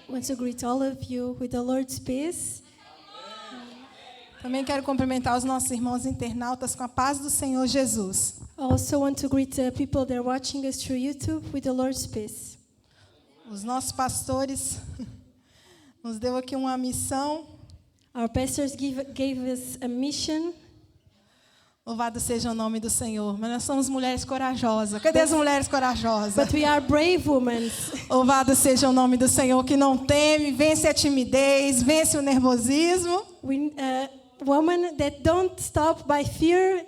want to greet all of you with the Lord's peace. Também quero cumprimentar os nossos irmãos internautas com a paz do Senhor Jesus. I also want to greet the people that are watching us through YouTube with the Lord's peace. Os nossos pastores nos deu aqui uma missão. Our pastors gave us a mission. Louvado seja o nome do Senhor. Mas nós somos mulheres corajosas. Cadê as mulheres corajosas? But we are brave women. Louvado seja o nome do Senhor, que não teme, vence a timidez, vence o nervosismo. Women that don't stop by fear.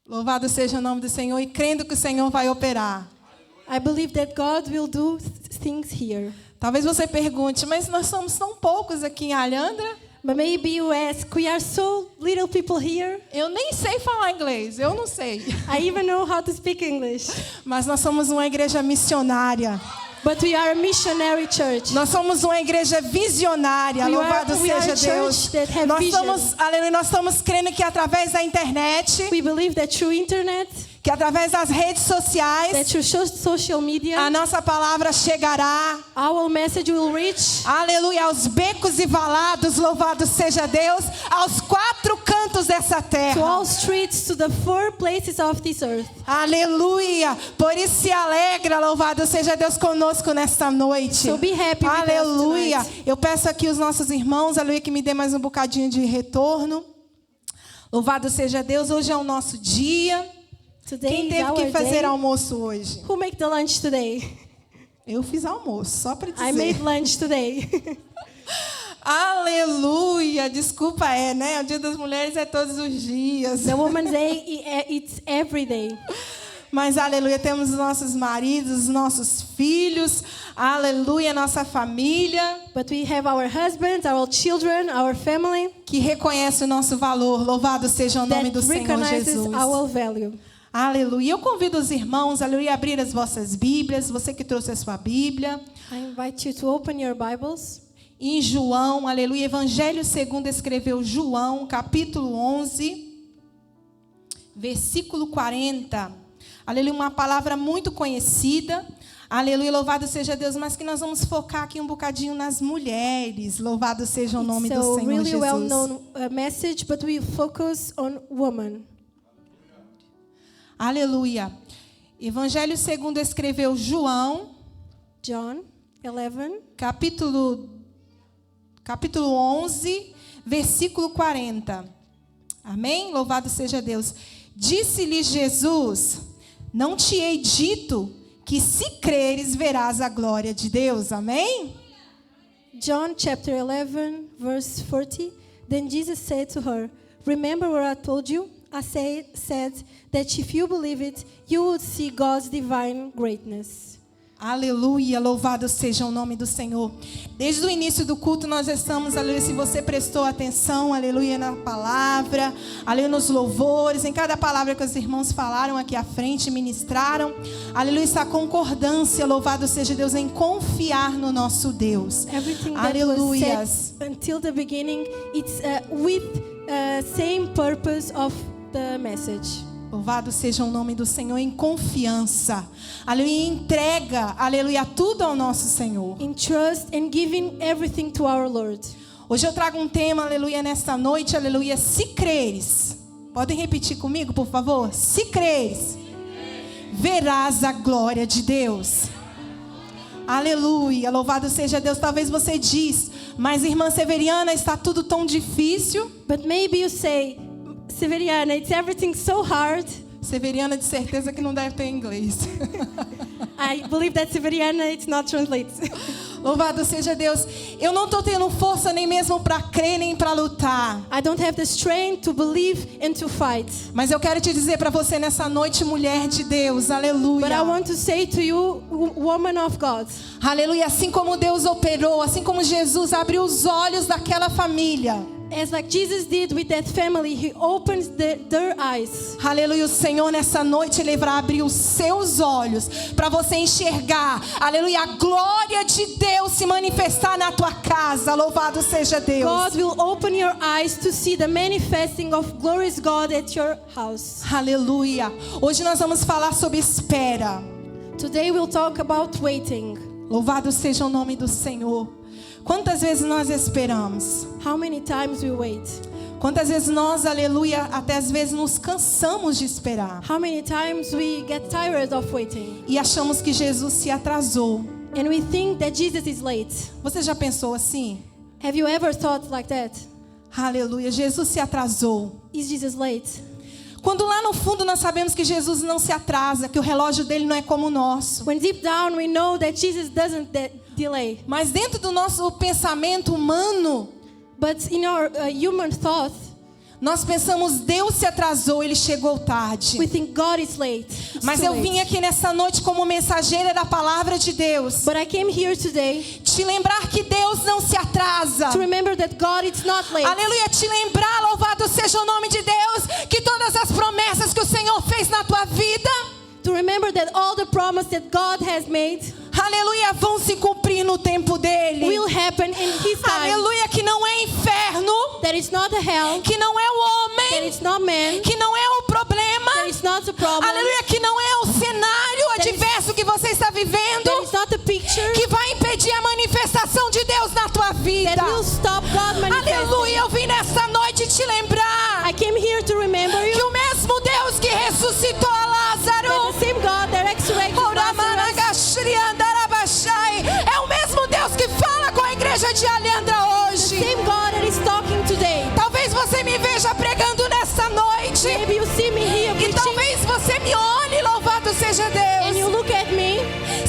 Louvado seja o nome do Senhor e crendo que o Senhor vai operar. I believe that God will do things here. Talvez você pergunte, mas nós somos tão poucos aqui em Alhandra. But maybe you ask, we are so little people here. Eu nem sei falar inglês, eu não sei. I even know how to speak English. Mas nós somos uma igreja missionária. But we are a missionary church. Nós somos uma igreja visionária, louvado seja Deus. Nós estamos crendo que através da internet, we believe that through internet, que através das redes sociais, that through social media, a nossa palavra chegará. Our message will reach. Aleluia, aos becos e valados, louvado seja Deus, aos quatro cantos dessa terra. To all streets, to the four places of this earth. Aleluia, por isso se alegra, louvado seja Deus conosco nesta noite. So be happy with aleluia. us tonight. Eu peço aqui os nossos irmãos, aleluia, que me dê mais um bocadinho de retorno. Louvado seja Deus, hoje é o nosso dia. Today Quem teve que fazer almoço hoje? Who made the lunch today? Eu fiz almoço, só para dizer. I made lunch today. Aleluia, desculpa, né? O Dia das Mulheres é todos os dias. The Women's Day, it's every day. Mas, aleluia, temos os nossos maridos, os nossos filhos, aleluia, nossa família. But we have our husbands, our children, our family. Que reconhece o nosso valor, louvado seja o nome do Senhor Jesus. Our value. Aleluia. Eu convido os irmãos, aleluia, a abrir as vossas Bíblias, você que trouxe a sua Bíblia. I invite you to open your Bibles. Em João, aleluia, Evangelho segundo escreveu João, capítulo 11, versículo 40. Aleluia, uma palavra muito conhecida. Aleluia, louvado seja Deus, mas que nós vamos focar aqui um bocadinho nas mulheres. Louvado seja o nome do Senhor really Jesus. well-known message, but we focus on women. Aleluia. Evangelho segundo escreveu João. John 11. Capítulo 11, versículo 40. Amém? Louvado seja Deus. Disse-lhe Jesus: não te hei dito que se creres verás a glória de Deus. Amém? John chapter 11, verse 40. Then Jesus said to her, remember what I told you? I said that if you believe it, you would see God's divine greatness. Aleluia, louvado seja o nome do Senhor. Desde o início do culto nós estamos, aleluia, se você prestou atenção, aleluia, na palavra, aleluia, nos louvores, em cada palavra que os irmãos falaram aqui à frente, ministraram, aleluia, está a concordância, louvado seja Deus, em confiar no nosso Deus. Everything that aleluia. was said until the beginning, it's with same purpose of the message. Louvado seja o nome do Senhor em confiança. Aleluia, entrega, aleluia, tudo ao nosso Senhor. In trust and giving everything to our Lord. Hoje eu trago um tema, aleluia, nesta noite, aleluia, se creres. Podem repetir comigo, por favor? Se creres, verás a glória de Deus. Aleluia, louvado seja Deus. Talvez você diz, mas irmã Severiana, está tudo tão difícil. But maybe you say, Severiana, it's everything so hard. Severiana de certeza que não deve ter inglês. I believe that Severiana it's not translated. Louvado seja Deus. Eu não estou tendo força nem mesmo para crer nem para lutar. I don't have the strength to believe and to fight. Mas eu quero te dizer para você nessa noite, mulher de Deus, aleluia. But I want to say to you, woman of God. Aleluia, assim como Deus operou, assim como Jesus abriu os olhos daquela família. As like Jesus did with that family, He opens their eyes. Aleluia, o Senhor nessa noite Ele vai abrir os seus olhos para você enxergar, aleluia, a glória de Deus se manifestar na tua casa. Louvado seja Deus. God will open your eyes to see the manifesting of glorious God at your house. Aleluia. Hoje nós vamos falar sobre espera. Today we'll talk about waiting. Louvado seja o nome do Senhor. Quantas vezes nós esperamos? How many times we wait? Quantas vezes nós, aleluia, até às vezes nos cansamos de esperar. How many times we get tired of waiting? E achamos que Jesus se atrasou. And we think that Jesus is late. Você já pensou assim? Have you ever thought like that? Aleluia, Jesus se atrasou. Is Jesus late? Quando lá no fundo nós sabemos que Jesus não se atrasa, que o relógio dele não é como o nosso. When deep down we know that Jesus doesn't delay. Mas dentro do nosso pensamento humano, But in our human thought, nós pensamos, Deus se atrasou, Ele chegou tarde. we think God is late. It's Mas too eu late. vim aqui nessa noite como mensageira da palavra de Deus, But I came here today te lembrar que Deus não se atrasa. to remember that God is not late. Aleluia, te lembrar, louvado seja o nome de Deus, que todas as promessas que o Senhor fez na tua vida, To remember that all the promise that God has made aleluia, vão se cumprir no tempo dele. will happen in His time. Aleluia, que não é inferno, That it's not a hell, que não é o that homem, it's not man, que não é o problema, that it's not the problem, aleluia, que não é o cenário adverso que você está vivendo, that it's not the picture que vai impedir a manifestação de Deus na tua vida. that will stop God manifesting. Aleluia, eu vim nessa noite te lembrar I came here to remember que you o mesmo Deus que ressuscitou a that Lázaro, the same God that resurrected Lazarus é o mesmo Deus que fala com a igreja de Aliandra the hoje. same God that is talking today. Talvez você me veja pregando nessa noite, Maybe you see me here e preaching talvez você me olhe, louvado seja and you Deus. look at me.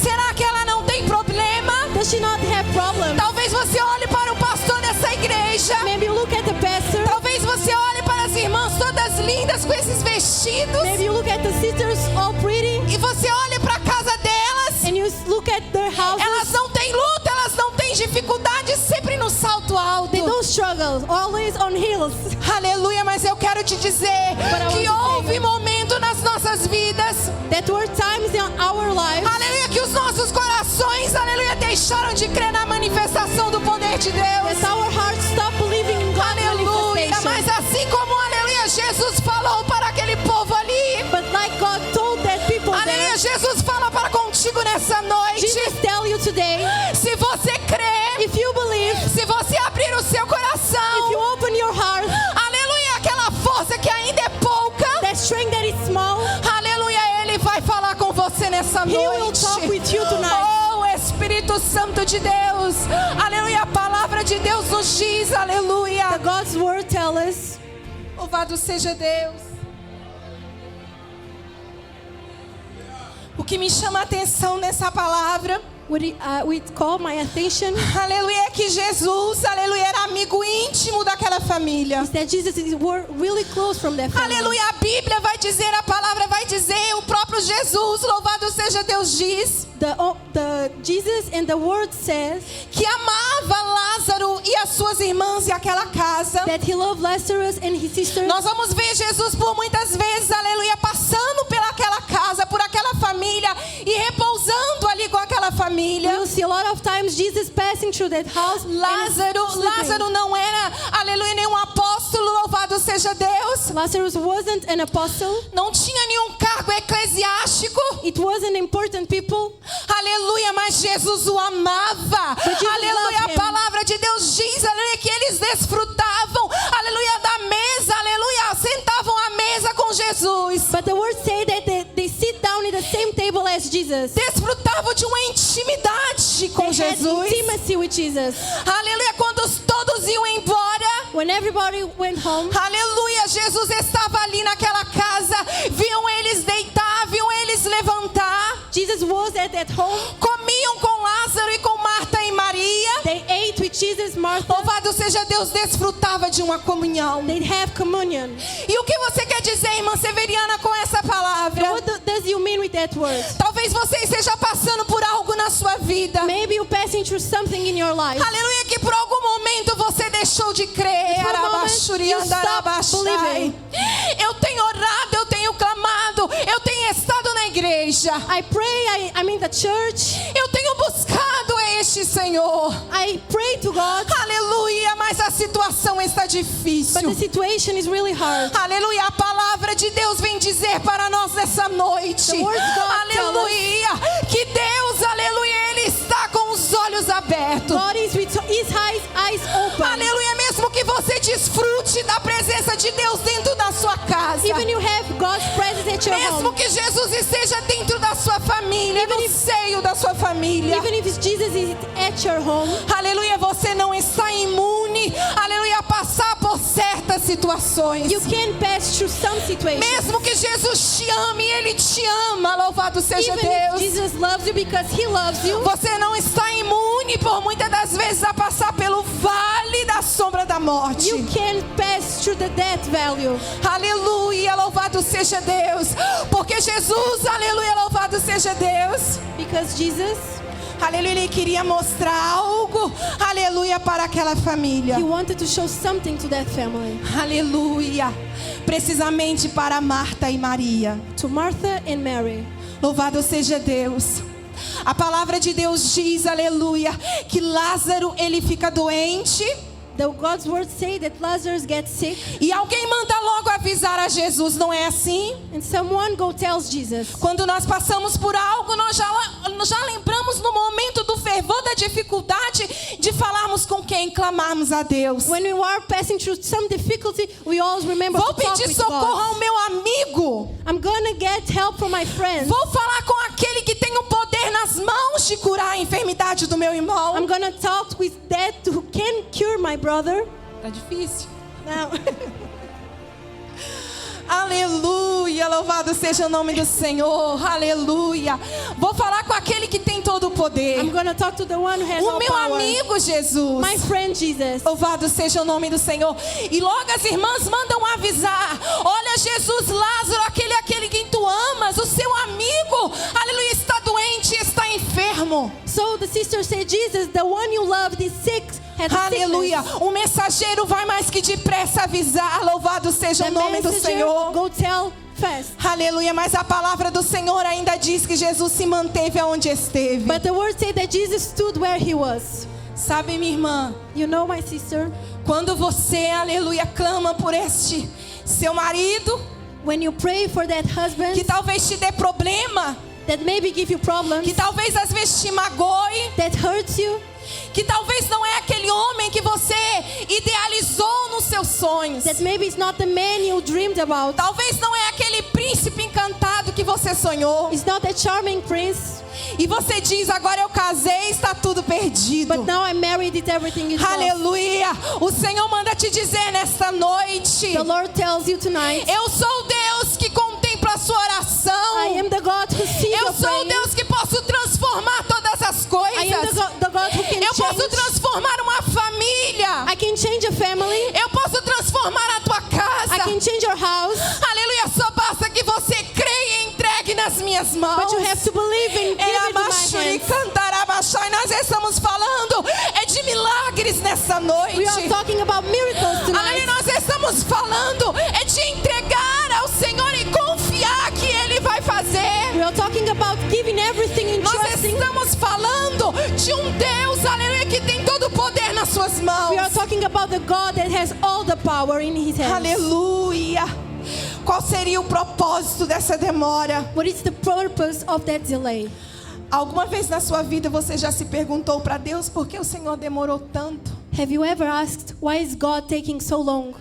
Será que ela não tem problema? Does she not have problems? Talvez você olhe para o pastor dessa igreja, Maybe you look at the pastor. talvez você olhe para as irmãs todas lindas com esses vestidos, Maybe you look at the sisters all pretty e você olhe para a casa delas. and you look at their houses. Elas não têm luta, elas não têm dificuldade, sempre no salto alto. They don't struggle, always on heels. Aleluia, mas eu quero te dizer But I que want to say houve momento nas nossas vidas, That were times in our lives aleluia, que os nossos corações, aleluia, deixaram de crer na manifestação do poder de Deus. that our hearts stop believing in God's Aleluia, manifestation. mas assim como, aleluia, Jesus falou para aquele povo ali, But like God told that people aleluia, there, Jesus fala para contigo nessa noite. Jesus tell you today, Se você crer, if you believe, se você abrir o seu coração, if you open your heart, aleluia, aquela força que ainda é pouca, that strength that is small, aleluia, Ele vai falar com você nessa He will noite. talk with you tonight. Oh, Espírito Santo de Deus, aleluia, a palavra de Deus nos diz, aleluia. The God's word tell us, Louvado seja Deus. O que me chama a atenção nessa palavra, would call my attention aleluia, é que Jesus, aleluia, era amigo íntimo daquela família. is that Jesus is really close from their family. Aleluia, a Bíblia vai dizer, a palavra vai dizer, o próprio Jesus, louvado seja Deus, diz The Jesus and the word says que amava Lázaro e as suas irmãs e aquela casa. that He loved Lazarus and his sisters. Nós vamos ver Jesus por muitas vezes, aleluia, passando pelaquela casa, por aquela família e repousando ali com aquela família. You'll see a lot of times Jesus passing through that house. and sleeping. Lázaro não era, aleluia, nenhum apóstolo, louvado seja Deus. Lazarus wasn't an apostle. Não tinha nenhum cargo eclesiástico. It wasn't important people. Aleluia, mas Jesus o amava. But Jesus Aleluia, a loved him. palavra de Deus diz, aleluia, que eles desfrutavam, aleluia, da mesa, aleluia, sentavam à mesa com Jesus. But the word say that they sit down at the same table as Jesus. Desfrutavam de uma intimidade com They had Jesus. intimacy with Jesus. Aleluia, quando todos iam embora, When everybody went home, aleluia, Jesus estava ali naquela casa, viam eles deitar, viam eles levantar, Jesus was at home. comiam com Lázaro e com Marta e Maria. They ate with Jesus, Martha. Louvado seja Deus, desfrutava de uma comunhão. They'd have communion. E o que você quer dizer, irmã Severiana, com essa palavra? What does you mean with that word? Talvez você esteja passando por algo na sua vida, Maybe you're passing through something in your life. aleluia, que por algum momento você deixou de crer. For a moment, you stopped believing. Eu tenho orado, eu tenho clamado, eu tenho estado na igreja, I pray, I'm in the church. eu tenho buscado este Senhor, I pray to God, aleluia, mas a situação está but the difícil. situation is really hard. Aleluia, a palavra de Deus vem dizer para nós nessa noite, The word of God aleluia, que Deus, aleluia, Ele está com olhos abertos. God is with His eyes open. Aleluia, mesmo que você desfrute da presença de Deus dentro da sua casa. Even you have God's presence at your Mesmo home. que Jesus esteja dentro da sua família, no seio da sua família. Even if Jesus is at your home. Aleluia, você não está imune, aleluia, a passar por certas situações. You can pass through some situations. Mesmo que Jesus te ame, Ele te ama, louvado seja Even if Deus. Jesus loves you because He loves you. Você não está imune por muitas das vezes a passar pelo vale da sombra da morte. You can pass through the death valley. Aleluia, louvado seja Deus. Porque Jesus, aleluia, louvado seja Deus. Because Jesus, Aleluia, Ele queria mostrar algo, aleluia, para aquela família. He wanted to show something to that family. Aleluia, precisamente para Marta e Maria. To Martha and Mary. Louvado seja Deus. A palavra de Deus diz, aleluia, que Lázaro, ele fica doente. The God's word say that Lazarus gets sick. E alguém manda logo avisar a Jesus, não é assim? And someone go tells Jesus. Quando nós passamos por algo, nós já lembramos no momento do fervor da dificuldade de falarmos com quem? Clamarmos a Deus. When we are passing through some difficulty, we always remember Vou to talk pedir with socorro God. ao meu amigo. I'm gonna get help from my friends. Vou falar com aquele que tem o poder nas mãos de curar a enfermidade do meu irmão. I'm gonna talk with that who can cure my brother. Tá difícil. Now, Aleluia, louvado seja o nome do Senhor. Aleluia. Vou falar com aquele que tem todo o poder. I'm gonna talk to the one who has O all meu power. amigo Jesus. My friend Jesus. Louvado seja o nome do Senhor. E logo as irmãs mandam avisar: olha, Jesus, Lázaro, aquele quem tu amas, o seu amigo, aleluia, está doente, está enfermo. So the sister said, Jesus, the one you loved is sick. Has a Aleluia. sickness. O mensageiro vai mais que depressa avisar. Louvado seja The o nome do messenger Senhor. go tell fast. Aleluia. Mas a palavra do Senhor ainda diz que Jesus se manteve onde esteve. But the word said that Jesus stood where he was. Sabe, minha irmã, You know, my sister, quando você, aleluia, clama por este seu marido, when you pray for that husband que talvez te dê problema, that maybe give you problems, que talvez às vezes te magoe, that hurts you, que talvez não é aquele homem que você idealizou nos seus sonhos. that maybe it's not the man you dreamed about, Talvez não é aquele príncipe encantado que você sonhou. it's not that charming prince, E você diz: agora eu casei, está tudo perdido. but now I'm married, it's everything is lost. Aleluia. O Senhor manda te dizer nesta noite: The Lord tells you tonight, eu sou o Deus que contempla a sua oração. I am the God who sees Eu your sou o praying. Deus que posso transformar todas as coisas. I am the God who can Eu posso change. transformar uma família. I can change a family. Eu posso transformar a tua casa. I can change your house. Aleluia. Só basta que você creia e entregue nas minhas mãos. But you have to believe and give it to my hands. E nós estamos falando de milagres nessa noite. We are talking about miracles tonight. Aleluia. Nós estamos falando de entregar ao Senhor e confiar que Ele vai fazer. We are talking about giving everything and Nós trusting. estamos falando de um Deus, aleluia, que tem todo o poder nas suas mãos. We are talking about the God that has all the power in His hands. Aleluia. Qual seria o propósito dessa demora? What is the purpose of that delay? Alguma vez na sua vida você já se perguntou para Deus por que o Senhor demorou tanto? Have you ever asked, why is God taking so long?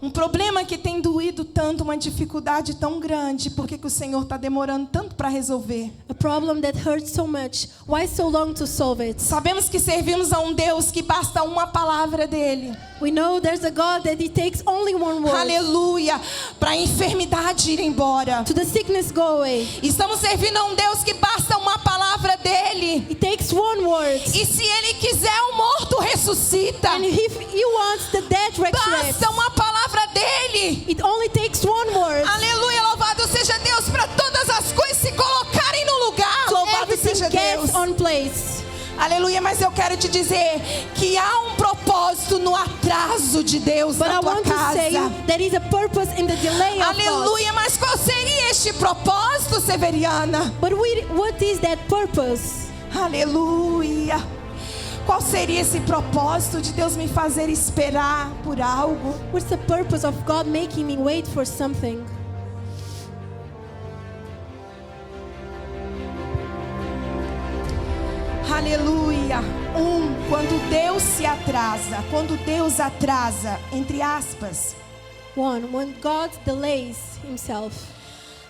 Um problema que tem doído tanto, uma dificuldade tão grande, por que o Senhor está demorando tanto para resolver? A problem that hurts so much, why so long to solve it? Sabemos que servimos a um Deus que basta uma palavra dele. We know there's a God that He takes only one word. Aleluia. Para a enfermidade ir embora. To the sickness go away. Estamos servindo a um Deus que basta uma palavra dele. It takes one word. E se Ele quiser, o morto ressuscita. And if He wants, the dead resurrects. Basta uma palavra dele. It only takes one word. Aleluia, louvado seja Deus, para todas as coisas se colocarem no lugar. So Louvado everything seja Deus. gets on place. Aleluia, mas eu quero te dizer que há um propósito no atraso de Deus But na I tua want to say casa. there is a purpose in the delay of God. Aleluia, mas qual seria este propósito, Severiana? But what is that purpose? Aleluia. Qual seria esse propósito de Deus me fazer esperar por algo? What's the purpose of God making me wait for something? Aleluia. Quando Deus se atrasa, quando Deus atrasa, entre aspas, when God delays himself,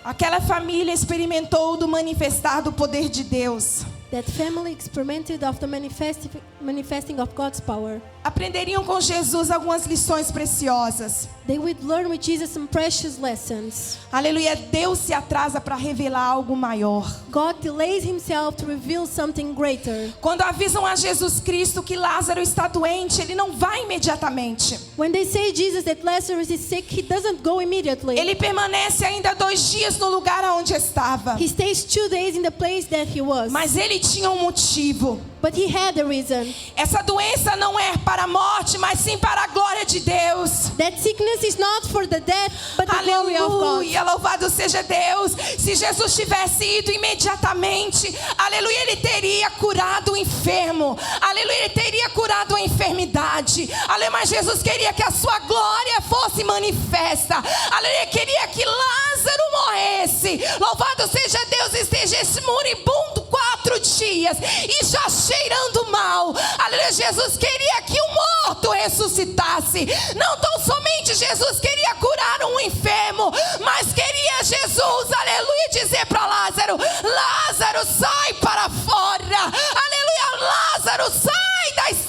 aquela família experimentou do manifestar do poder de Deus. that family experimented of the manifesting of God's power. Aprenderiam com Jesus algumas lições preciosas. They would learn with Jesus some precious lessons. Aleluia, Deus se atrasa para revelar algo maior. God delays himself to reveal something greater. Quando avisam a Jesus Cristo que Lázaro está doente, ele não vai imediatamente. When they say Jesus that Lazarus is sick, he doesn't go immediately. Ele permanece ainda 2 dias no lugar onde estava. He stays 2 days in the place that he was. Mas ele tinha um motivo. But he had a reason. Essa doença não é para a morte, mas sim para a glória de Deus. That sickness is not for the death, but the glory of God. Aleluia, louvado seja Deus. Se Jesus tivesse ido imediatamente, aleluia, ele teria curado o enfermo. Aleluia, ele teria curado a enfermidade. Aleluia, mas Jesus queria que a sua glória fosse manifesta. Aleluia, queria que Lázaro morresse. Louvado seja Deus, esteja esse moribundo 4 dias e já cheirando mal. Aleluia, Jesus queria que o morto ressuscitasse. Não tão somente Jesus queria curar um enfermo, mas queria Jesus, aleluia, dizer para Lázaro: Lázaro, sai para fora. Aleluia, Lázaro, sai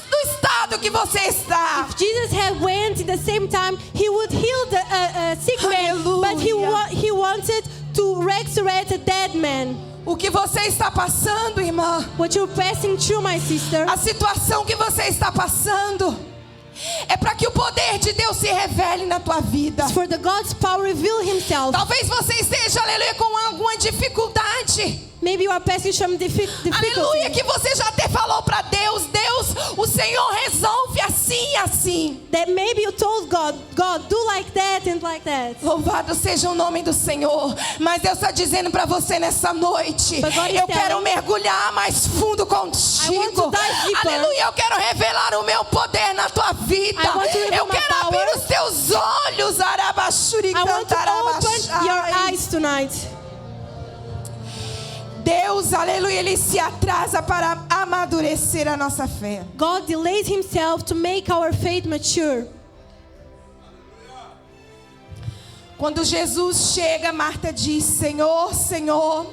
do estado que você está. If Jesus had went in the same time, he would heal the sick man, but he wanted to resurrect a dead man. O que você está passando, irmã? What you're passing through, my sister. A situação que você está passando é para que o poder de Deus se revele na tua vida. It's for the God's power reveal himself. Talvez você esteja, aleluia, com alguma dificuldade. Maybe you are passing some difficulty. Aleluia, que você já até falou para Deus: Deus, o Senhor resolve assim e assim. That maybe you told God, do like that and like that. Louvado seja o nome do Senhor. Mas Deus está dizendo para você nessa noite: eu quero mergulhar mais fundo contigo. Aleluia, eu quero revelar o meu poder na tua vida. Eu quero abrir os teus olhos. I want to open your eyes tonight. Deus, aleluia, ele se atrasa para amadurecer a nossa fé. God delays himself to make our faith mature. Quando Jesus chega, Marta diz: Senhor, Senhor.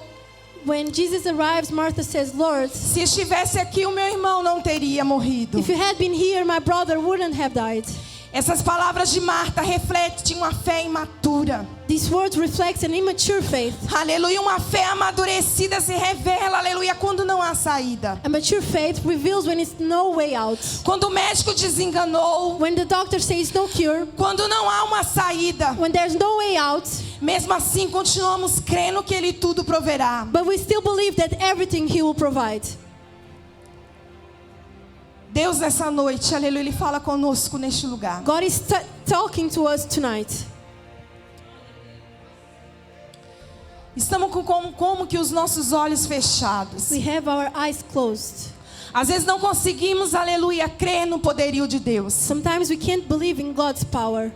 When Jesus arrives, Martha says, Lord, se estivesse aqui, o meu irmão não teria morrido. If you had been here, my brother wouldn't have died. Essas palavras de Marta refletem uma fé imatura. These words reflect an immature faith. Aleluia, uma fé amadurecida se revela, aleluia, quando não há saída. A mature faith reveals when it's no way out. Quando o médico desenganou. When the doctor says no cure. Quando não há uma saída. When there's no way out. Mesmo assim, continuamos crendo que Ele tudo proverá. But we still believe that everything He will provide. Deus nessa noite, aleluia, Ele fala conosco neste lugar. God is talking to us tonight. Estamos como que os nossos olhos fechados. We have our eyes closed. Às vezes não conseguimos, aleluia, crer no poderio de Deus. Sometimes we can't believe in God's power.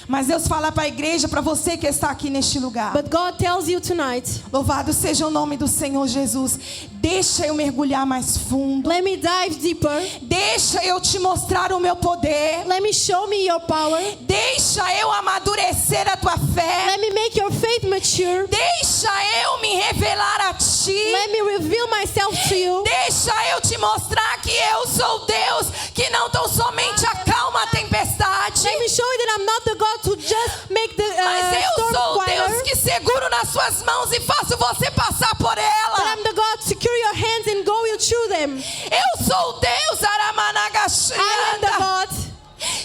Mas Deus fala para a igreja, para você que está aqui neste lugar. But God tells you tonight. Louvado seja o nome do Senhor Jesus. Deixa eu mergulhar mais fundo. Let me dive deeper. Deixa eu te mostrar o meu poder. Let me show me your power. Deixa eu amadurecer a tua fé. Let me make your faith mature. Deixa eu me revelar a ti. Let me reveal myself to you. Deixa eu te mostrar que eu sou Deus, que não tão somente acalma a tempestade. Let me show you that I'm not the God to just make the mas eu storm sou o quieter. Deus que seguro nas suas mãos e faço você passar por ela. But I'm the God to secure your hands and go you through them. Eu sou o Deus I am the God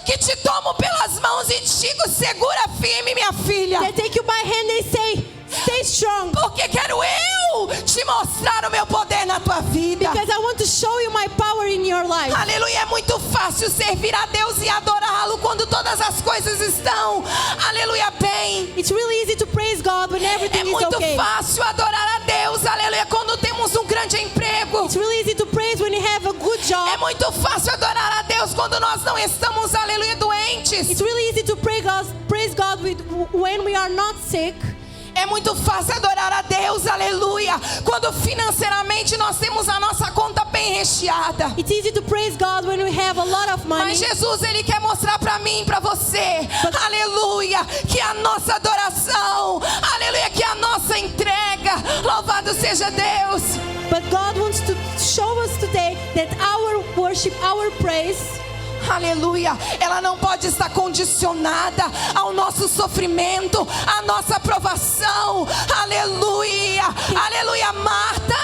que te tomo pelas mãos e digo: segura firme, minha filha. that take you by hand and say, stay strong. Porque quero eu te mostrar o meu poder na tua vida. Because I want to show you my power in your life. Aleluia, é muito fácil servir a Deus e adorá-lo quando todas as coisas estão, aleluia, bem. It's really easy to praise God when everything É is muito okay. fácil adorar a Deus, aleluia, quando temos um grande emprego. It's really easy to praise when you have a good job. É muito fácil adorar a Deus quando nós não estamos, aleluia, doentes. It's really easy to praise God when we are not sick. É muito fácil adorar a Deus, aleluia, quando financeiramente nós temos a nossa conta bem recheada. It's easy to praise God when we have a lot of money. Mas Jesus, Ele quer mostrar para mim e para você, aleluia, que a nossa adoração, aleluia, que a nossa entrega, louvado seja Deus. But God wants to show us today that our worship, our praise, aleluia, ela não pode estar condicionada ao nosso sofrimento, à nossa aprovação. Aleluia, aleluia. Marta,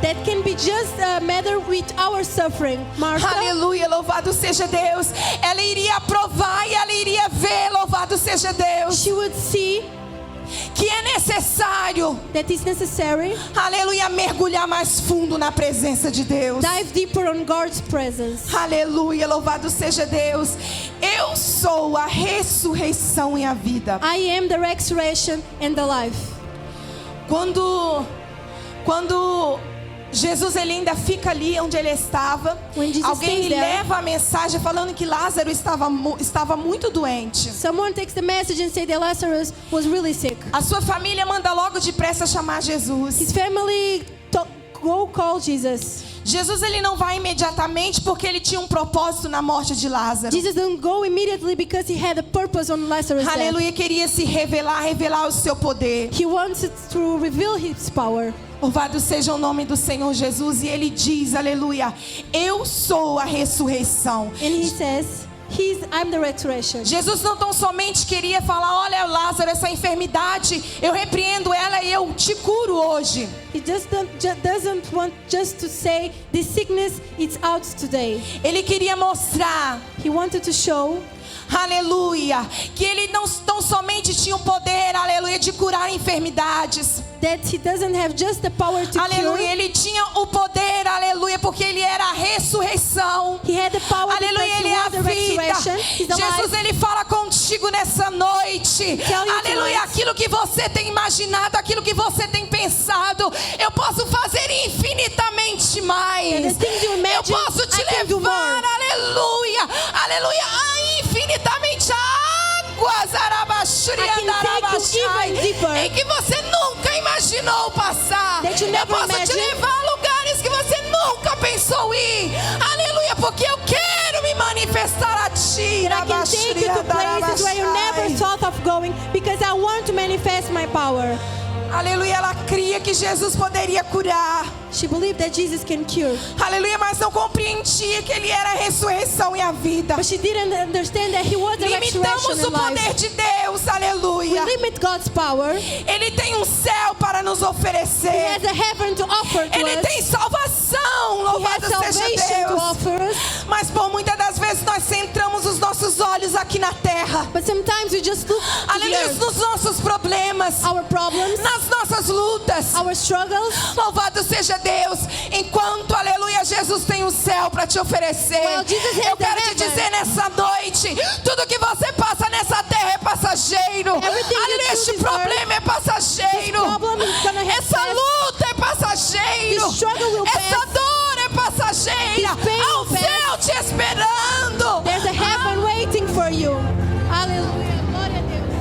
that can be just a matter with our suffering. Martha, aleluia, louvado seja Deus. Ela iria aprovar e ela iria ver, louvado seja Deus, she would see que é necessário, that it's necessary, aleluia, mergulhar mais fundo na presença de Deus. dive deeper on God's presence. Aleluia, louvado seja Deus. Eu sou a ressurreição e a vida. I am the resurrection and the life. Quando Jesus, ele ainda fica ali onde ele estava, When Jesus alguém stays lhe there, leva a mensagem falando que Lázaro estava muito doente. someone takes the message and say that Lazarus was really sick. A sua família manda logo depressa chamar Jesus. His family go call Jesus. Jesus, ele não vai imediatamente porque ele tinha um propósito na morte de Lázaro. Jesus didn't go immediately because he had a purpose on Lazarus' death. Aleluia, queria se revelar o seu poder. He wanted to reveal his power. Louvado seja o nome do Senhor Jesus. E ele diz, aleluia, eu sou a ressurreição. And he says, I'm the resurrection. Jesus não tão somente queria falar, olha Lázaro, essa enfermidade, eu repreendo ela e eu te curo hoje. He just doesn't want just to say, this sickness is out today. Ele queria mostrar, He wanted to show, aleluia, que ele não tão somente tinha o poder, aleluia, de curar enfermidades. that he doesn't have just the power to Aleluia, cure. ele tinha o poder, aleluia, porque ele era a ressurreição. He had the power Aleluia, because ele he é a was the resurrection. vida. He's alive. Jesus, ele fala contigo nessa noite. Tell you Aleluia, tonight. aquilo que você tem imaginado, aquilo que você tem pensado, eu posso fazer infinitamente mais. The things you Eu imagine, posso te I can do levar, more. aleluia, aleluia, a infinitamente águas, I can take you even deeper. em que você nunca imaginou passar. That you Eu never posso te imagined. levar a lugares que você nunca pensou ir. Aleluia, porque eu quero me manifestar a ti. That I can take you to places where you never thought of going because I want to manifest my power. Aleluia, ela cria que Jesus poderia curar. She believed that Jesus can cure. Aleluia, mas não compreendia que ele era a ressurreição e a vida. But she didn't understand that he was the Limitamos resurrection o and poder life. de Deus, We aleluia. limit God's power. Ele tem um céu para nos He oferecer. has a heaven to offer to Ele us. tem salvação, He louvado has seja salvation to Deus. offer us. Mas por muitas das vezes nós centramos os nossos olhos aqui na terra. But sometimes we just look to the Aleluia, earth. nos nossos problemas, Our problems, nas nossas lutas. our struggles. Louvado seja Deus. Enquanto, aleluia, Jesus tem o céu para te oferecer. Well, Jesus has Eu the quero te heaven. dizer nessa noite, tudo que você passa nessa terra é passageiro. Everything you Aleluia, do este this problema é passageiro. This problem is gonna have Essa passed. luta é passageiro. This struggle will Essa pass. dor é passageira. This pain Há um will pass. céu te esperando. There's a heaven waiting for you. Hallelujah. Glória a Deus.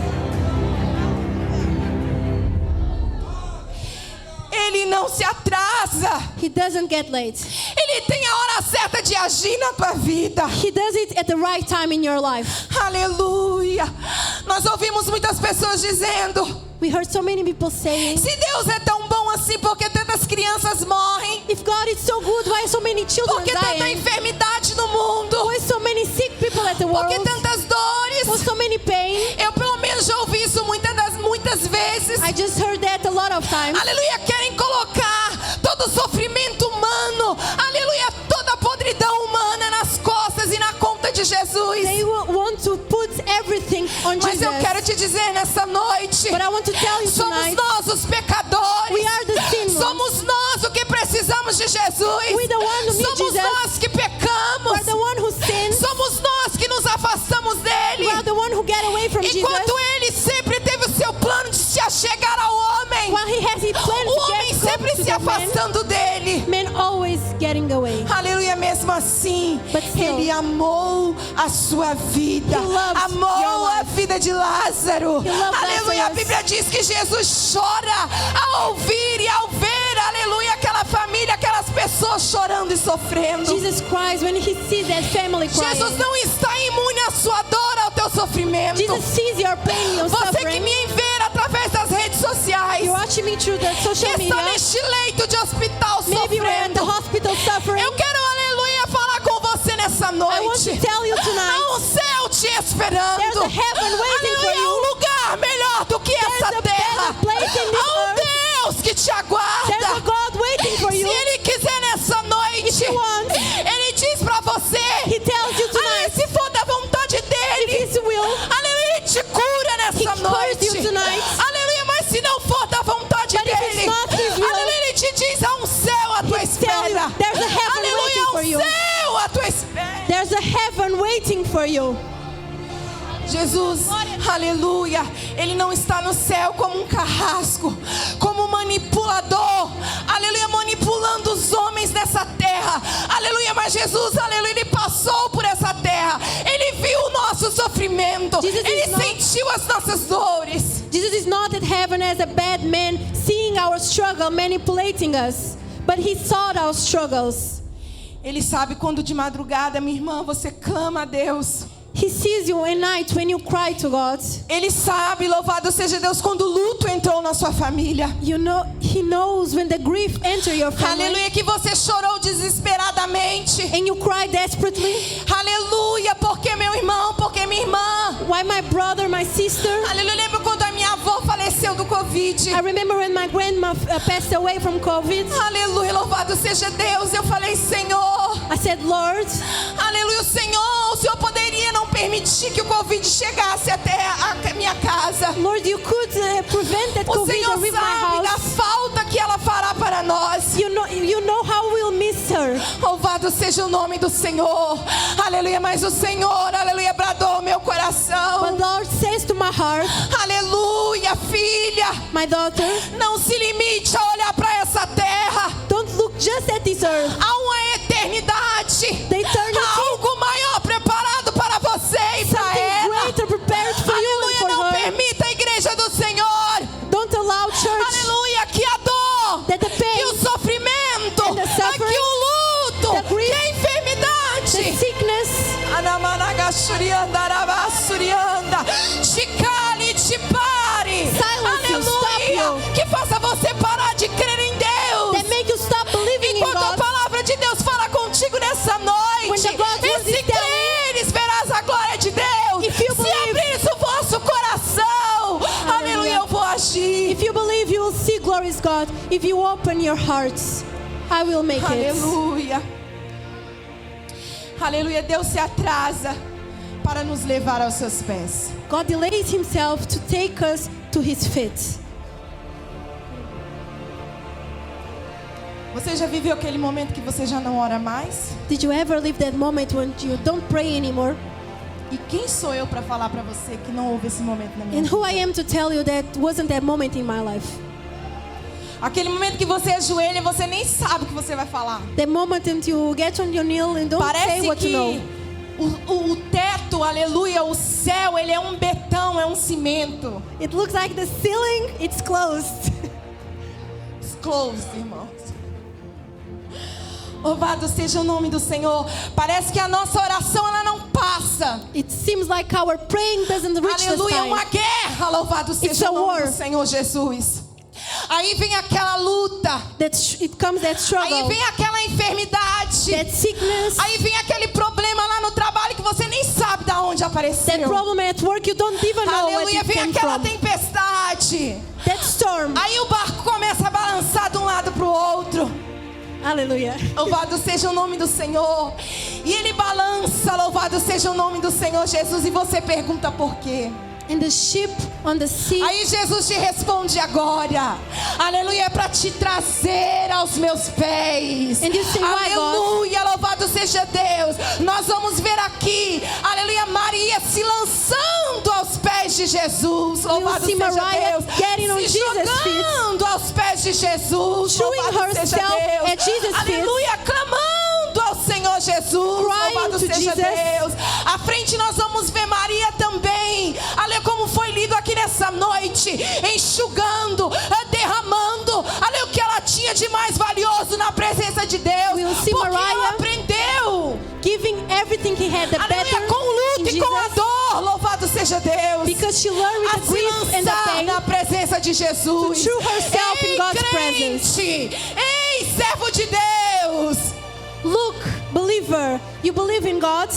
Ele não se atrasa. He doesn't get late. Ele tem a hora certa de agir na tua vida. He does it at the right time in your life. Aleluia. Nós ouvimos muitas pessoas dizendo: We heard so many people saying, se Deus é tão bom assim, por que tantas crianças morrem? if God is so good, why so many Por children que tanta dying? enfermidade no mundo? Why so many sick people at the Por que world? tantas dores? Why so many pain? Eu pelo menos já ouvi isso muitas vezes. I just heard that a lot of times. Aleluia, querem colocar todo o sofrimento humano, aleluia, toda a podridão humana nas costas e na conta de Jesus. They want to put everything on Mas Jesus. eu quero te dizer nessa noite, But I want to tell you somos tonight, nós os pecadores. we are the sinners. Somos nós o que precisamos de Jesus. We the one who need Somos Jesus. nós que pecamos. We're the one who sins. Somos nós que nos afastamos dele. We are the one who get away from Enquanto Jesus. ele sempre teve o seu plano de se achegar ao homem, While he has his plan o to homem get sempre close to se the man, afastando dele. men always getting away. Aleluia, mesmo assim, But still, Ele amou a sua vida, He loves your amou a life. vida de Lázaro. He loves Aleluia, a Lazarus. Bíblia diz que Jesus chora ao ouvir e ao ver, aleluia, aquela família, aquelas pessoas chorando e sofrendo. Jesus cries when he sees that family crying. Jesus não está imune à sua dor, ao teu sofrimento. Jesus sees your pain, your Você que suffering. me vê através das redes sociais, You're watching me through the que social está media. neste leito de hospital Maybe you're at the sofrendo, hospital suffering. eu quero, aleluia, falar com você nessa I want to noite. tell you Há tonight, um céu te esperando. there's a heaven waiting for Aleluia, you. um lugar melhor do que essa a terra. better place in this Há um earth. Deus que te There's a aguarda. God waiting for Se you. Ele quiser nessa noite, If He wants, Ele diz pra você, He tells you aleluia, tonight, se for da vontade if dEle, His will, aleluia, Ele te cura nessa He cures noite. you tonight. Aleluia, mas se não for da vontade But if it's dEle, not His will, aleluia, Ele te diz, há um céu à tua He'll tell you, espera. there's a heaven Aleluia, waiting há for um you. céu à tua espera. There's a heaven waiting for you. Jesus, aleluia, Ele não está no céu como um carrasco, como um manipulador, aleluia, manipulando os homens dessa terra, aleluia, mas Jesus, aleluia, Ele passou por essa terra, Ele viu o nosso sofrimento, Jesus is Ele not- sentiu as nossas dores. Jesus is not at heaven as a bad man seeing our struggle, manipulating us, but He saw our struggles. Ele sabe quando de madrugada, minha irmã, você clama a Deus. He sees you at night when you cry to God. Ele sabe, louvado seja Deus, quando o luto entrou na sua família. You know, He knows when the grief enters your family. Aleluia, que você chorou desesperadamente. And you cry desperately. Aleluia, porque meu irmão, porque minha irmã. Why my brother, my sister? Aleluia, lembro quando a minha avó faleceu do Covid. I remember when my grandma passed away from COVID. Aleluia, louvado seja Deus. Eu falei, Senhor, I said, Lord, aleluia, o Senhor poderia não permitir que o Covid chegasse até a minha casa. Lord, you could prevent that O COVID Senhor to reach my sabe da house. falta que ela fará para nós. You know how we'll miss her. Louvado seja o nome do Senhor. Aleluia, mas o Senhor, aleluia, bradou ao meu coração. But Lord says to my heart, Aleluia, filha, my daughter, não se limite a olhar para essa terra. don't look just at this earth. Há uma eternidade. The eternity. Há algo maior preparado para você e para Something ela. greater prepared for you and Aleluia, for não her. permita a igreja do Senhor. Don't allow church Aleluia, que a dor, that the que pain, o sofrimento, and the suffering, que o luto, the grief, que a enfermidade. the sickness, Te cale, te pare. Silence you, stop Aleluia. you. Que faça você parar de crer em Deus. that make you stop believing in Enquanto a God. palavra de Deus fala contigo nessa noite. When the God's E word se is telling creres, verás a glória de Deus. If you Se believe- abrires o vosso coração, aleluia, eu vou agir. If you believe, you will see glories, God. If you open your hearts, I will make it. Aleluia. Aleluia, Deus se atrasa para nos levar aos seus pés. God delays Himself to take us to His feet. Você já viveu aquele momento que você já não ora mais? Did you ever live that moment when you don't pray anymore? E quem sou eu para falar para você que não houve esse momento na minha And vida? who I am to tell you that wasn't that moment in my life? Aquele momento que você ajoelha e você nem sabe o que você vai falar. The moment that you get on your knee and don't say Parece what you know. que o teto, aleluia, o céu, ele é um betão, é um cimento. It looks like the ceiling, it's closed. It's closed, irmãos. Louvado seja o nome do Senhor. Parece que a nossa oração ela não passa. It seems like our praying doesn't reach the Aleluia, é uma sky. guerra. Louvado It's seja a o nome war. do Senhor Jesus. Aí vem aquela luta. It comes that Aí struggle, vem aquela enfermidade. that sickness, Aí vem aquele problema lá no trabalho que você nem sabe de onde that apareceu. problem at work you don't even know where Aleluia, it vem came aquela from. tempestade. That storm. Aí o barco começa a balançar de um lado para o outro. Hallelujah. Louvado seja o nome do Senhor. E ele balança, louvado seja o nome do Senhor Jesus. E você pergunta por quê? And the ship on the sea. Aí Jesus te responde agora. Aleluia, é para te trazer aos meus pés. And you say, why, God? Aleluia, louvado seja Deus. Nós vamos ver aqui, aleluia, Maria se lançando aos pés de Jesus. Louvado see seja Mariah Deus. getting on Se Jesus' feet. jogando aos pés de Jesus. Showing Louvado seja herself Deus. at Jesus' feet. Aleluia, clamando ao Senhor. Senhor Jesus. Louvado to seja Jesus. Deus. À frente nós vamos ver Maria também. Olha como foi lido aqui nessa noite. Enxugando, derramando. Olha o que ela tinha de mais valioso na presença de Deus. We'll see Porque ela Mariah aprendeu. Giving everything he had, the Aleluia, better com in luta e com a Jesus, dor. Louvado seja Deus. because she learned A with the se grief and the lançar pain. na presença de Jesus. To true herself Ei, in God's crente, ei, servo de Deus. Look, believer, you believe in God,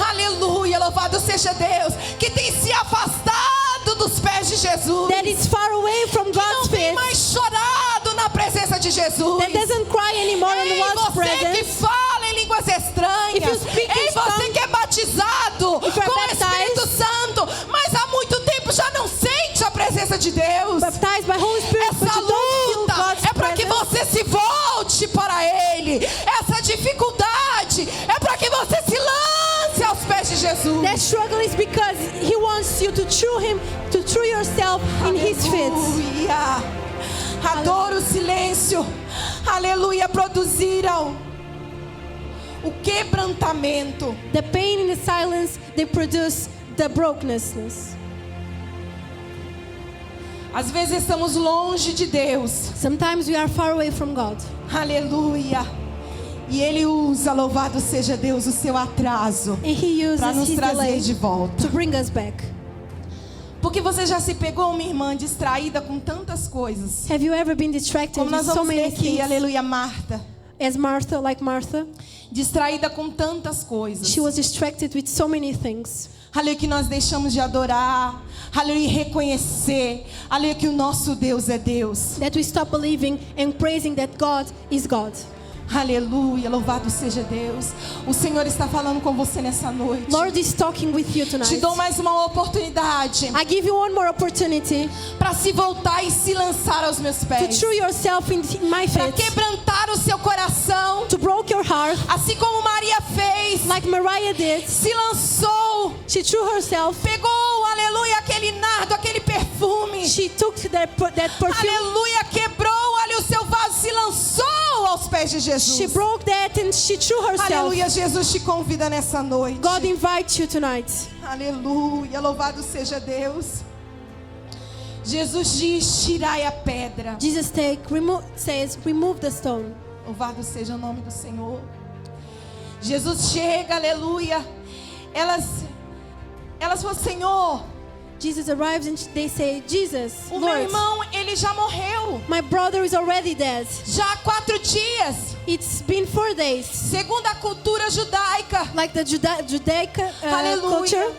Aleluia, louvado seja Deus, que tem se afastado dos pés de Jesus, that is far away from não God's tem feet, mais chorado na presença de Jesus. that doesn't cry anymore in Ei, God's você que presence. fala em línguas estranhas, If you speak in ei, você tongues, que é batizado if you're com o baptized, Espírito Santo, mas há muito tempo já não sente a presença de Deus. Baptized by Holy Spirit, but Essa you don't feel luta God's é para que presence. você se volte para Ele. Essa dificuldade é para que você se lance aos pés de Jesus. That struggle is because He wants you to true yourself in His feet. Aleluia. Adoro o silêncio. Aleluia. Produziram o quebrantamento. The pain in the silence, they produce the brokenness. Às vezes estamos longe de Deus. Sometimes we are far away from God. Aleluia. E Ele usa, louvado seja Deus, o seu atraso And He para uses nos His trazer delay de volta. to bring us back. Porque você já se pegou, minha irmã, distraída com tantas coisas. Have you ever been distracted Como with nós so vamos ver many aqui, things? aleluia, Marta. As Martha, like Martha, Distraída com tantas coisas. she was distracted with so many things. Aleluia, que nós deixamos de adorar. Aleluia, e reconhecer. Aleluia, que o nosso Deus é Deus. That we stop believing and praising that God is God. Aleluia, louvado seja Deus. O Senhor está falando com você nessa noite. Lord is talking with you Te tonight. dou mais uma oportunidade I give you one more opportunity para se voltar e se lançar aos meus to pés. true yourself in my Para feet, quebrantar o seu coração. to break your heart, Assim como Maria fez. like Mariah did. Se lançou. She threw herself. Pegou, aleluia, aquele nardo, aquele perfume. She took that perfume. Aleluia, quebrou ali o seu vaso, se lançou aos pés de Jesus. She broke that and she threw herself. Aleluia, Jesus te convida nessa noite. God invites you tonight. Aleluia, louvado seja Deus. Jesus diz, tirai a pedra. Jesus says, remove the stone. Louvado seja o nome do Senhor. Jesus chega, aleluia. Elas falam, Senhor, Jesus arrives and they say, Jesus, o meu Lord, irmão, ele já morreu. my brother is already dead. Já há 4 dias. It's been 4 days. Segundo a cultura judaica. Like the Judaic Aleluia. culture.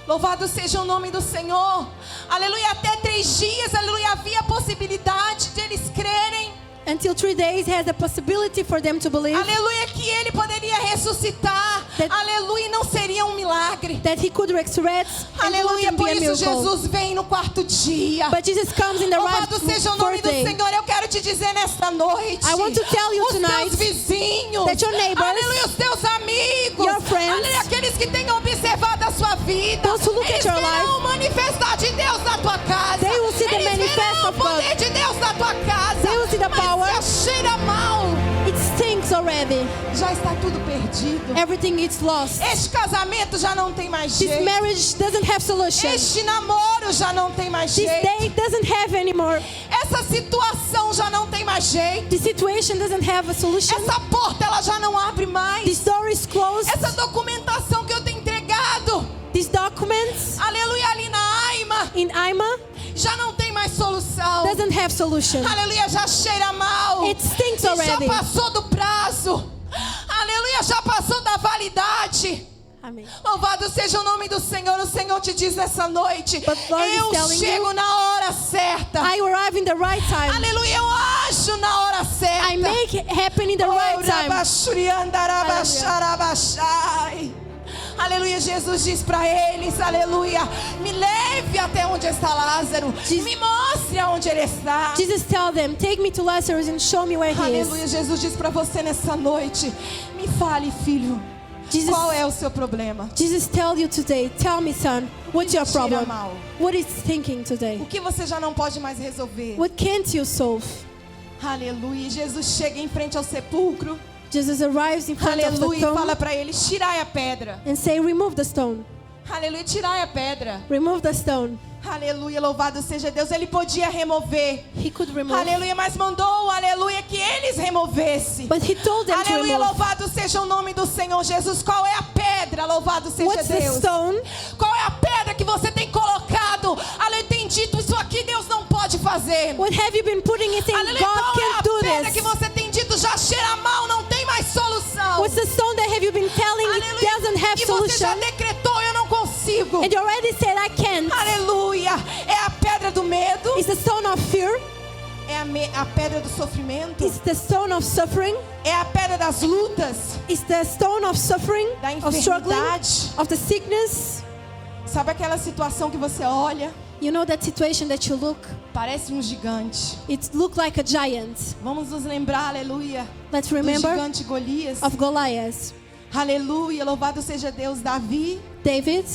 Louvado seja o nome do Senhor. Aleluia. Até 3 dias, aleluia, havia a possibilidade de eles crerem. Until 3 days has the possibility for them to believe Aleluia, que ele poderia ressuscitar. Aleluia, não seria um milagre. that he could resurrect and it Aleluia, wouldn't por be a isso miracle. Jesus vem no 4º dia. But Jesus comes in the Louvado seja o nome 4th do day. Senhor. Eu quero te dizer nesta noite. I want to tell you os tonight teus vizinhos. that your neighbors, aleluia, os teus amigos. your friends, aleluia, aqueles que tenham observado a sua vida. those who look eles at your verão o manifestar de Deus na tua casa. They will see the eles manifest verão of o poder God. de Deus na tua casa. They will see the Mas power. já cheira mal. It stinks already. Já está tudo perdido. Everything is lost. Este casamento já não tem mais This jeito. marriage doesn't have solution. Este namoro já não tem mais This jeito. date doesn't have anymore. Essa situação já não tem mais jeito. This situation doesn't have a solution. Essa porta ela já não abre mais. This door is closed. Essa documentação que eu tenho entregado, These documents aleluia, ali na AIMA, in IMA já não tem mais solução. doesn't have solution. Aleluia, já cheira mal. It stinks E already. já passou do prazo. Aleluia, já passou da validade. Amém. Louvado seja o nome do Senhor. O Senhor te diz nessa noite: But Lord is eu telling chego you, na hora certa. I arrive in the right time. Aleluia, eu ajo na hora certa. I make it happen in the right time. Aleluia, Jesus diz para eles, aleluia, me leve até onde está Lázaro, me mostre aonde ele está. Jesus tell them, take me to Lazarus and show me where he Aleluia, is. Jesus diz para você nessa noite, me fale, filho, qual é o seu problema? Jesus tell you today, tell me, son, what's your te tira problem? mal? What is thinking today? O que você já não pode mais resolver? What can't you solve? Aleluia, Jesus chega em frente ao sepulcro. Jesus arrives in front of the Aleluia. E fala tomb para eles: tirai a pedra. and say, remove the stone. Aleluia, tirai a pedra. Remove the stone. Aleluia, louvado seja Deus. Ele podia remover. He could remove. Aleluia, mas mandou, aleluia, que eles removessem. But he told them to Aleluia, remove. louvado seja o nome do Senhor Jesus. Qual é a pedra? Louvado seja What's the Deus. stone? Qual é a pedra que você tem colocado? Aleluia, tem dito isso aqui Deus não pode fazer. What have you been putting in saying Aleluia, God qual é can't a do pedra que this? você tem dito já cheira mal, não tem mais solução. What's the stone that have you been telling it Aleluia, doesn't have e você já solution? decretou, eu não consigo. And you already said I can't. Aleluia, é a pedra do medo. It's the stone of fear. É a pedra do sofrimento. It's the stone of suffering. É a pedra das lutas, It's the stone of suffering, da of struggling, enfermidade. of the sickness. Sabe aquela situação que você olha, You know that situation that you look, parece um gigante. it looked like a giant. Vamos nos lembrar, aleluia, Let's do remember gigante Golias. of Goliath. Aleluia, louvado seja Deus. Davi, David,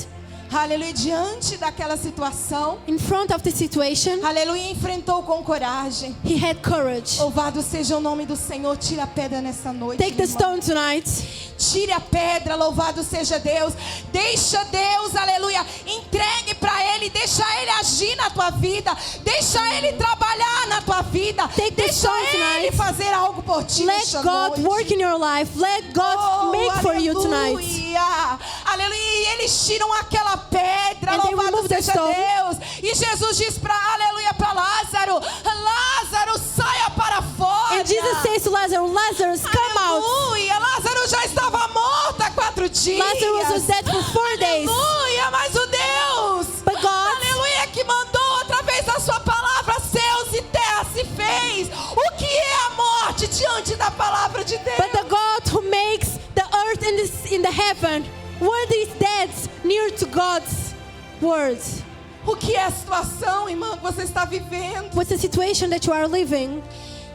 aleluia, diante daquela situação, in front of the situation, aleluia, enfrentou com coragem. he had courage. Louvado seja o nome do Senhor. Tira a pedra nessa noite, Take the irmão. stone tonight. Tire a pedra, louvado seja Deus. Deixa Deus, aleluia, entregue para Ele. Deixa Ele agir na tua vida. Deixa Ele trabalhar na tua vida. Take the Deixa stone Ele tonight. fazer algo por ti Let nesta God noite. work in your life. Let God make for you tonight. Aleluia. Aleluia. E eles tiram aquela pedra, And they louvado remove the seja stone. Deus. E Jesus diz para, aleluia, para Lázaro: Lázaro, saia para fora. And Jesus says to Lazarus, Lazarus, come out. Aleluia. Lázaro já estava morto há 4 dias. Lazarus was dead for 4 days. Aleluia, mas o Deus, But God, aleluia, que mandou através da sua palavra céus e terra se fez. O que é a morte diante da palavra de Deus? but the God who makes the earth and in the heaven, what is dead near to God's words? O que é a situação, irmã, que você está vivendo What's the situation that you are living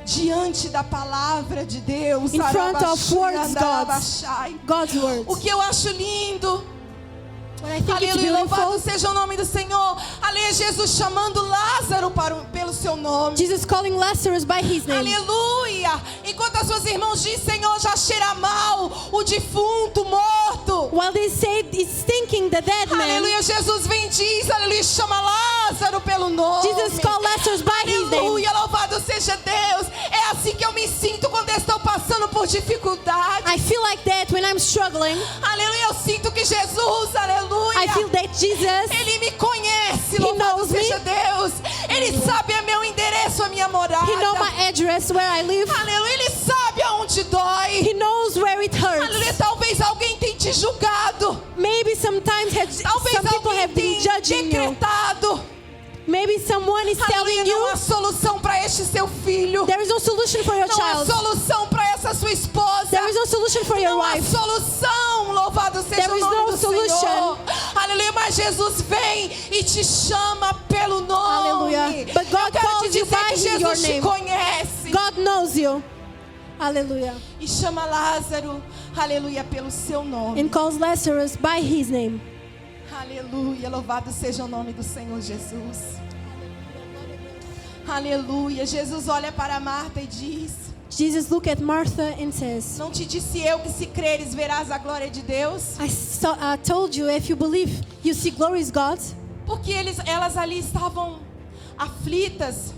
diante da palavra de Deus? in front of Arabaxi, words andarabaxai. God's words? O que eu acho lindo, What I think it's aleluia, louvado beautiful, seja o nome do Senhor. Aleluia, Jesus chamando Lázaro pelo seu nome. Jesus calling Lazarus by his name. Aleluia! Enquanto as suas irmãs dizem: Senhor, já cheira mal o defunto, morto. While they say it's stinking the dead man, Aleluia, Jesus vem e diz, aleluia, chama Lázaro pelo nome. Jesus called Lazarus by his name. Aleluia, louvado seja Deus. É assim que eu me sinto quando eu estou passando por dificuldade. I feel like that when I'm struggling. Aleluia, eu sinto que Jesus, aleluia, I feel that Jesus, Ele me conhece, He louvado knows me. seja Deus. Ele sabe o meu endereço, a minha morada. He knows my address, where I live. Aleluia, Ele sabe aonde dói. He knows where it Aleluia, hurts. talvez alguém tenha te julgado. Maybe sometimes Talvez some people alguém have been tenha judging you. decretado. Maybe someone is Aleluia, telling não há you solução para este seu filho. there is no solution for your Não há child. solução para essa sua esposa. There is no solution for your Não há wife. solução, louvado seja There o is nome no do solution. Senhor. Aleluia, mas Jesus vem e te chama pelo nome. Aleluia. But God Eu quero te calls you dizer by que your Jesus te name. conhece. God knows you. Hallelujah. E chama Lázaro, aleluia, pelo seu nome. And calls Lazarus by his name. Aleluia, louvado seja o nome do Senhor Jesus. Aleluia, Jesus olha para Marta e diz: Jesus looked at Martha and says, não te disse eu que se creres verás a glória de Deus? I told you, if you believe, you see glorious God. Porque elas ali estavam aflitas,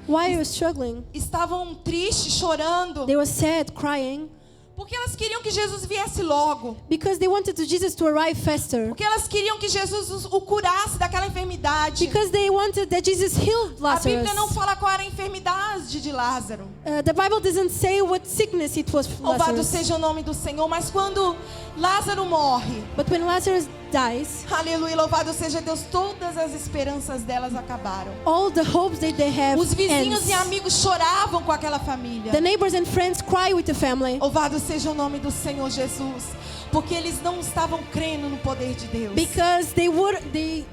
Why are you struggling? estavam tristes, chorando, They were sad, crying, porque elas queriam que Jesus viesse logo, because they wanted Jesus to arrive faster. porque elas queriam que Jesus o curasse daquela enfermidade. Because they wanted that Jesus healed A Bíblia não Lazarus. fala qual era a enfermidade de Lázaro. The Bible doesn't say what sickness it was for Louvado Lazarus. seja o nome do Senhor. Mas quando Lázaro morre, But when Lazarus dies, aleluia, louvado seja Deus, todas as esperanças delas acabaram. all the hopes that they have Os vizinhos ends. e amigos choravam com aquela família. The neighbors and friends cry with the family. Louvado seja o nome do Senhor Jesus. Porque eles não estavam crendo no poder de Deus. Because they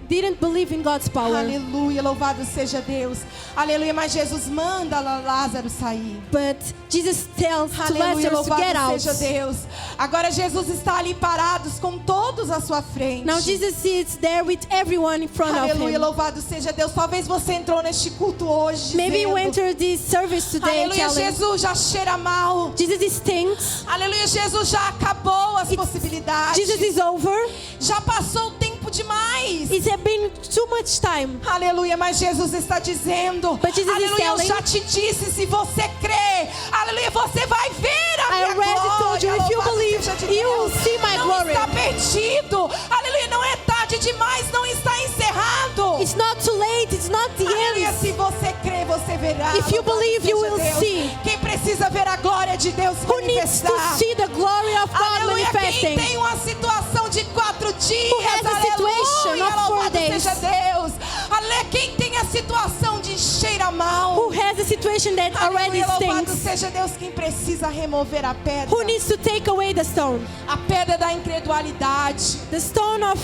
didn't believe in God's power. Aleluia, louvado seja Deus. Aleluia, mas Jesus manda Lázaro sair. But Jesus tells to Aleluia, Lazarus to get louvado out. seja Deus. Agora Jesus está ali parados com todos à sua frente. Now Jesus sits there with everyone in front of Aleluia, him. louvado seja Deus. Talvez você entrou neste culto hoje Maybe you dizendo, entered this service today aleluia, telling, Jesus já cheira mal. Jesus stinks. Aleluia, Jesus já acabou as possibilidades. Jesus is over. Já passou o tempo demais. It's been too much time. Aleluia, mas Jesus está dizendo, But Jesus is aleluia, eu telling, já te disse, se você crê, aleluia, você vai ver a I minha already glória. told you, if you Louvado believe, seja de you will Deus. see my Não glory. está perdido, aleluia, não é tarde demais, não está encerrado. It's not too late. It's not the Aleluia, end. se você crê, você verá. If you Louvado believe, you seja will Deus. see. Quem precisa ver a glória de Deus Who needs to manifestar? see the glory of God Aleluia, quem manifesting? tem uma situação de 4 dias, Who has a situation aleluia, of 4 louvado days? seja Deus. Aleluia, quem tem a situação de cheira mal. Who has a situation that already Aleluia, louvado stinks? seja Deus, quem precisa remover a pedra. Who needs to take away the stone? A pedra da incredulidade. The stone of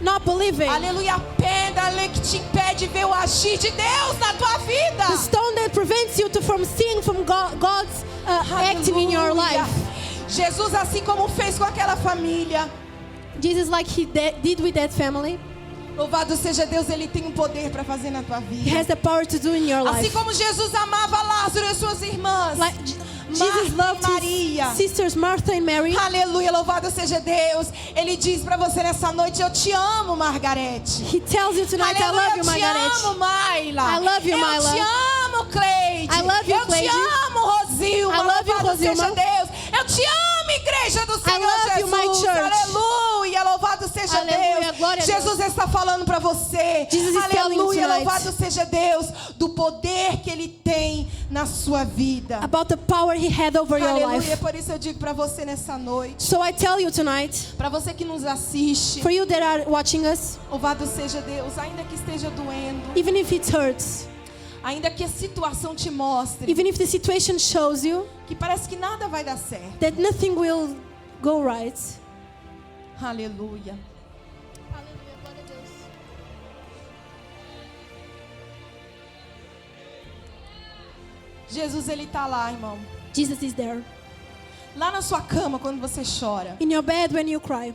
not believing. Aleluia, a pedra aleluia, que te impede de ver o agir de Deus na tua vida. The stone that prevents you from seeing from God's acting in your Aleluia. life. Jesus, assim como fez com aquela família, Jesus, like he did with that family, louvado seja Deus, Ele tem um poder para fazer na tua he vida. has the power to do in your Assim life. como Jesus amava Lázaro e suas irmãs. Like Jesus loved Maria. his sisters Martha and Mary. Aleluia, louvado seja Deus. Ele diz para você nessa noite, eu te amo, Margarete. He tells you tonight, I love you, Eu te Margaret. amo, Mayla. I love you, Mayla. Eu te amo, Cleide. I love you, Eu Cleide. te amo, Rosilma. I love you, Louvado seja Rosilma. Deus. Eu te amo, igreja do Senhor love you, Jesus. my church. Aleluia, louvado seja Aleluia, Deus. glória a Jesus está falando para você. Jesus is telling you Aleluia, tonight. louvado seja Deus do poder que Ele tem na sua vida. About the power he had over your Aleluia, life. por isso eu digo para você nessa noite. So I tell you tonight, Para você que nos assiste, for you that are watching us, louvado seja Deus, ainda que esteja doendo, even if it hurts, ainda que a situação te mostre even if the situation shows you que parece que nada vai dar certo. that nothing will go right. Aleluia. Jesus, Ele está lá, irmão. Jesus is there. Lá na sua cama quando você chora. In your bed when you cry.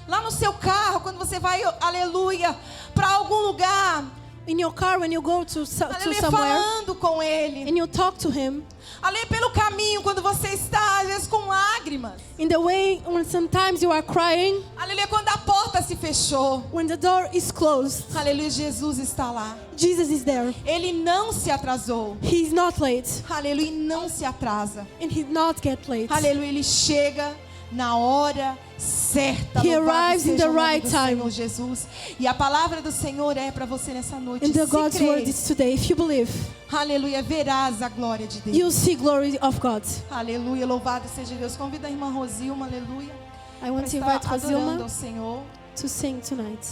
Lá no seu carro quando você vai, aleluia, para algum lugar. In your car when you go to Aleluia, somewhere falando com Ele. and you talk to him. Ali pelo caminho, quando você está, às vezes, com lágrimas. In the way when sometimes you are crying, Aleluia, quando a porta se fechou. when the door is closed, Aleluia, Jesus está lá. Jesus is there. Ele não se atrasou. He's not late Aleluia, e não se atrasa. and he not get late. Aleluia, Ele chega na hora certa. He Louvado arrives in seja the o nome right do time. Senhor Jesus. E a palavra do Senhor é para você nessa noite. And the Se God's word crer, is today. If you believe, aleluia, verás a glória de Deus. you'll see glory of God. Aleluia, louvado seja Deus. Convida a irmã Rosilma, aleluia. I want to para invite estar adorando Rosilma ao Senhor. to sing tonight.